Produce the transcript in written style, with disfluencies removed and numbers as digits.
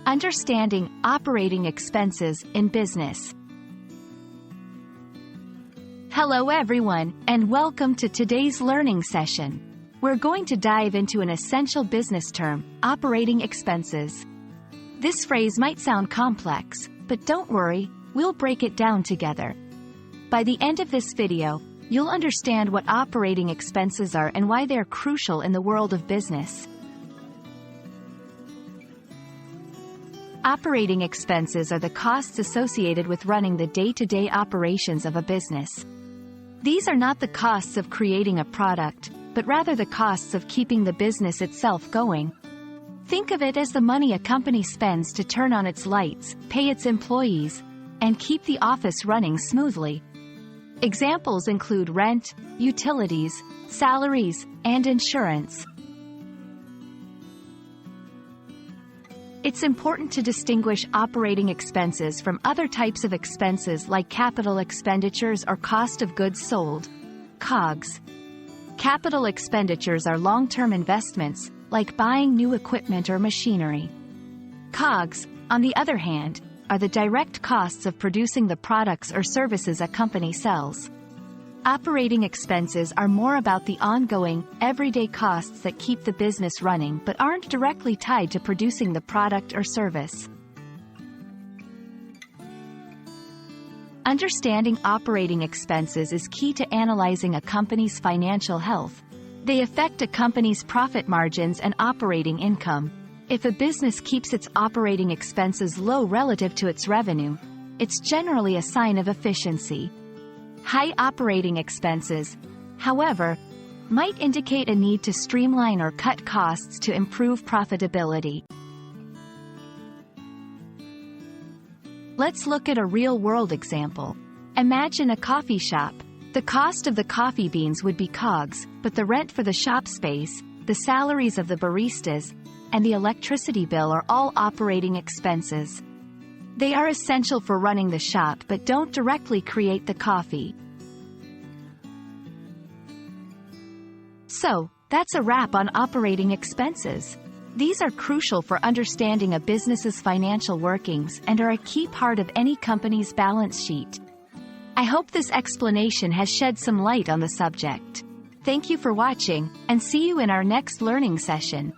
Understanding operating expenses in business. Hello everyone, and welcome to today's learning session. We're going to dive into an essential business term, operating expenses. This phrase might sound complex, but don't worry, we'll break it down together. By the end of this video, you'll understand what operating expenses are and why they're crucial in the world of business. Operating expenses are the costs associated with running the day-to-day operations of a business. These are not the costs of creating a product, but rather the costs of keeping the business itself going. Think of it as the money a company spends to turn on its lights, pay its employees, and keep the office running smoothly. Examples include rent, utilities, salaries, and insurance. It's important to distinguish operating expenses from other types of expenses like capital expenditures or cost of goods sold, COGS. Capital expenditures are long-term investments, like buying new equipment or machinery. COGS, on the other hand, are the direct costs of producing the products or services a company sells. Operating expenses are more about the ongoing, everyday costs that keep the business running but aren't directly tied to producing the product or service. Understanding operating expenses is key to analyzing a company's financial health. They affect a company's profit margins and operating income. If a business keeps its operating expenses low relative to its revenue, it's generally a sign of efficiency. High operating expenses, however, might indicate a need to streamline or cut costs to improve profitability. Let's look at a real-world example. Imagine a coffee shop. The cost of the coffee beans would be COGS, but the rent for the shop space, the salaries of the baristas, and the electricity bill are all operating expenses. They are essential for running the shop but don't directly create the coffee. So, that's a wrap on operating expenses. These are crucial for understanding a business's financial workings and are a key part of any company's balance sheet. I hope this explanation has shed some light on the subject. Thank you for watching, and see you in our next learning session.